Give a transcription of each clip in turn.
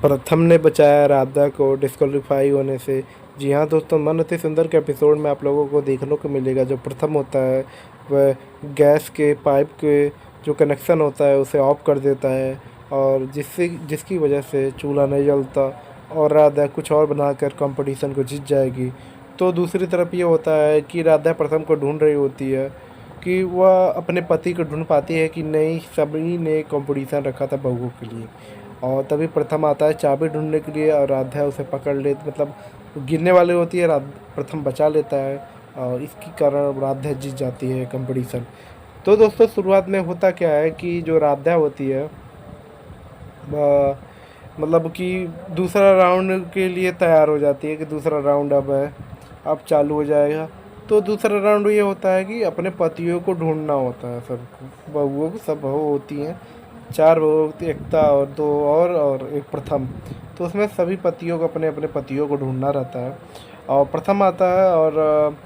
प्रथम ने बचाया राधा को डिस्क्वालीफाई होने से। जी हाँ दोस्तों, मन अति सुंदर के एपिसोड में आप लोगों को देखने को मिलेगा। जो प्रथम होता है वह गैस के पाइप के जो कनेक्शन होता है उसे ऑफ कर देता है, और जिसकी वजह से चूल्हा नहीं जलता और राधा कुछ और बनाकर कंपटीशन को जीत जाएगी। तो दूसरी तरफ ये होता है कि राधा प्रथम को ढूंढ रही होती है कि वह अपने पति को ढूंढ पाती है कि नहीं, सभी ने कंपटीशन रखा था बहुओं के लिए। और तभी प्रथम आता है चाबी ढूंढने के लिए, और राधा उसे पकड़ ले, मतलब गिरने वाली होती है, प्रथम बचा लेता है और इसके कारण राधा जीत जाती है कंपटीशन। तो दोस्तों शुरुआत में होता क्या है कि जो राधा होती है मतलब कि दूसरा राउंड के लिए तैयार हो जाती है कि दूसरा राउंड अब चालू हो जाएगा। तो दूसरा राउंड ये होता है कि अपने पतियों को ढूंढना होता है सबको, बहुओं को, सब बहू होती हैं, 4 बहू होती, एकता और 2 और एक प्रथम। तो उसमें सभी पतियों को अपने अपने पतियों को ढूंढना रहता है। और प्रथम आता है, और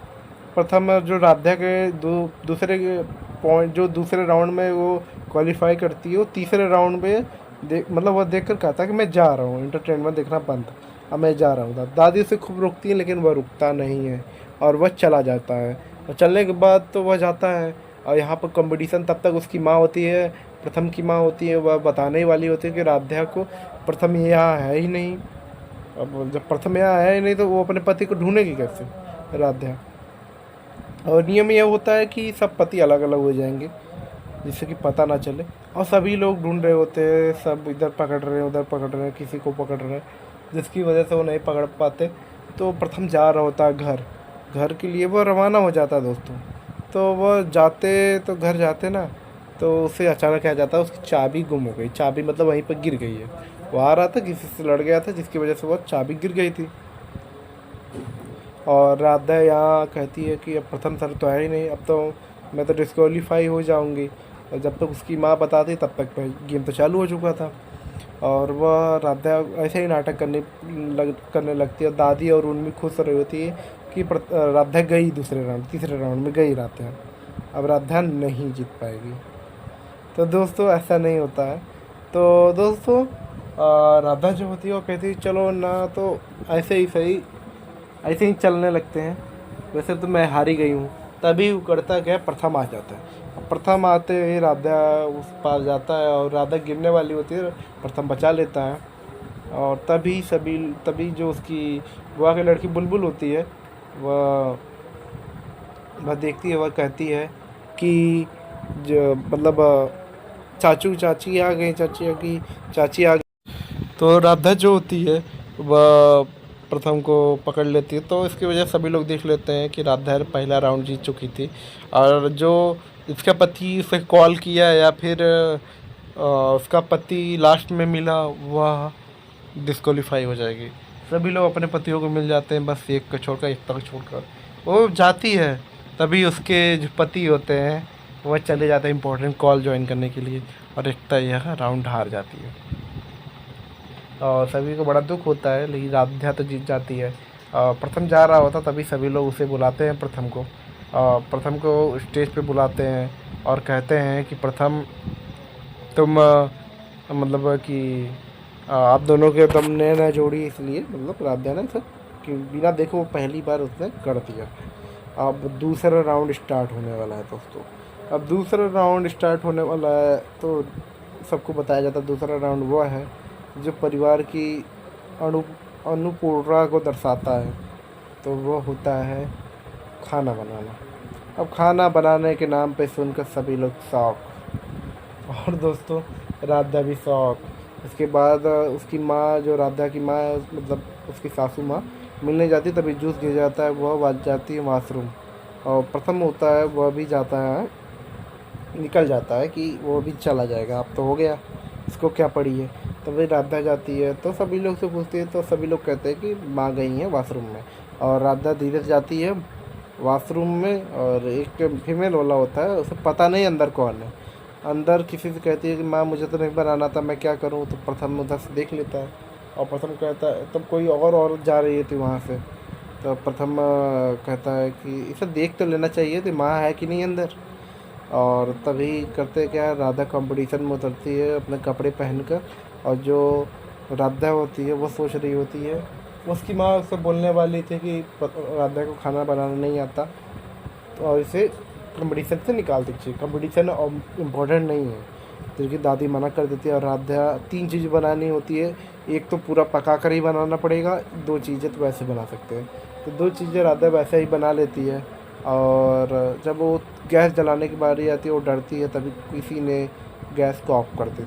प्रथम जो राधा के दूसरे पॉइंट, जो दूसरे राउंड में वो क्वालिफाई करती है, वो तीसरे राउंड में मतलब वह देख कर कहता है कि मैं जा रहा हूँ, एंटरटेनमेंट देखना बंद, अब मैं जा रहा हूँ। दादी उसे खूब रोकती है लेकिन वह रुकता नहीं है और वह चला जाता है। और चलने के बाद तो वह जाता है, और यहाँ पर कंपटीशन तब तक उसकी माँ होती है, प्रथम की माँ होती है, वह बताने वाली होती है कि राधा को प्रथम यहाँ है ही नहीं। अब जब प्रथम यहाँ है ही नहीं तो वो अपने पति को ढूंढेगी कैसे राधा। और नियम यह होता है कि सब पति अलग अलग हो जाएंगे जिससे कि पता ना चले, और सभी लोग ढूंढ रहे होते हैं, सब इधर पकड़ रहे हैं उधर पकड़ रहे हैं, किसी को पकड़ रहे हैं, जिसकी वजह से वो नहीं पकड़ पाते। तो प्रथम जा रहा होता है घर के लिए, वो रवाना हो जाता है दोस्तों। तो वह घर जाते ना, तो उसे अचानक क्या जाता है, उसकी चाबी गुम हो गई। चाबी मतलब वहीं पर गिर गई है, वो आ रहा था किसी से लड़ गया था जिसकी वजह से वह चाबी गिर गई थी। और राधा यहाँ कहती है कि अब प्रथम सर तो है ही नहीं, अब तो मैं तो डिस्क्वालीफाई हो जाऊंगी। और जब तक उसकी माँ बताती तब तक गेम तो चालू हो चुका था। और वह राधा ऐसे ही नाटक करने लगती है। दादी और उनमें खुश रही होती है कि राधा गई दूसरे राउंड, तीसरे राउंड में गई राधा, अब राधा नहीं जीत पाएगी। तो दोस्तों ऐसा नहीं होता है। तो दोस्तों राधा जो होती है वो कहती है चलो ना, तो ऐसे ही सही, ऐसे ही चलने लगते हैं, वैसे तो मैं हारी गई हूँ। तभी वो करता क्या, प्रथम आ जाता है। अब प्रथम आते ही राधा उस पास जाता है, और राधा गिरने वाली होती है, प्रथम बचा लेता है। और तभी जो उसकी बुआ की लड़की बुलबुल होती है, वह वह देखती है, वह कहती है कि जो मतलब चाचू चाची आ गई, चाची आ गई। तो राधा जो होती है वह प्रथम को पकड़ लेती है। तो इसकी वजह से सभी लोग देख लेते हैं कि राधा पहला राउंड जीत चुकी थी, और जो इसका पति उसे कॉल किया या फिर उसका पति लास्ट में मिला, वह डिस्क्वालीफाई हो जाएगी। सभी लोग अपने पतियों को मिल जाते हैं, बस एक को छोड़कर, एकता को छोड़कर। वो जाती है, तभी उसके जो पति होते हैं वह चले जाते हैं इंपॉर्टेंट कॉल ज्वाइन करने के लिए, और एकता यह राउंड हार जाती है। और सभी को बड़ा दुख होता है, लेकिन राधा तो जीत जाती है। प्रथम जा रहा होता तभी सभी लोग उसे बुलाते हैं, प्रथम को स्टेज पे बुलाते हैं और कहते हैं कि प्रथम तुम मतलब कि आप दोनों के तुमने ना जोड़ी, इसलिए मतलब राधा ने सब कि बिना देखो वो पहली बार उसने कर दिया। अब दूसरा राउंड स्टार्ट होने वाला है दोस्तों। अब दूसरा राउंड स्टार्ट होने वाला है तो सबको बताया जाता है दूसरा राउंड वह है जो परिवार की अनु अनुपूर्णा को दर्शाता है। तो वो होता है खाना बनाना। अब खाना बनाने के नाम पे सुनकर सभी लोग शौक, और दोस्तों राधा भी शौक। इसके बाद उसकी माँ, जो राधा की माँ है, मतलब उसकी सासू माँ मिलने जाती, तभी जूस गिर जाता है, वह बात जाती है वाशरूम। और प्रथम होता है, वह भी जाता है, निकल जाता है कि वो भी चला जाएगा, अब तो हो गया, इसको क्या पड़ी है। तभी राधा जाती है तो सभी लोग से पूछती है, तो सभी लोग कहते हैं कि माँ गई हैं वाशरूम में। और राधा धीरे से जाती है वाशरूम में, और एक फीमेल वाला होता है, उसे पता नहीं अंदर कौन है। अंदर किसी से कहती है कि माँ मुझे तो नहीं बनाना था, मैं क्या करूँ। तो प्रथम उधर से देख लेता है, और प्रथम कहता है, तब कोई और जा रही थी वहाँ से। तो प्रथम कहता है कि इसे देख तो लेना चाहिए थी माँ है कि नहीं अंदर। और तभी करते क्या, राधा कंपटीशन में उतरती है अपने कपड़े पहनकर, और जो राधा होती है वो सोच रही होती है, उसकी माँ उससे बोलने वाली थी कि राधा को खाना बनाना नहीं आता तो और इसे कंपटीशन से निकाल दीजिए, कंपटीशन इम्पोर्टेंट नहीं है। तो उसकी दादी मना कर देती है और राधा 3 चीज़ बनानी होती है, एक तो पूरा पका कर ही बनाना पड़ेगा, 2 चीज़ें तो वैसे बना सकते हैं। तो 2 चीज़ें राधा वैसे ही बना लेती है और जब वो गैस जलाने की बारी आती है वो डरती है, तभी किसी ने गैस को ऑफ कर देती है।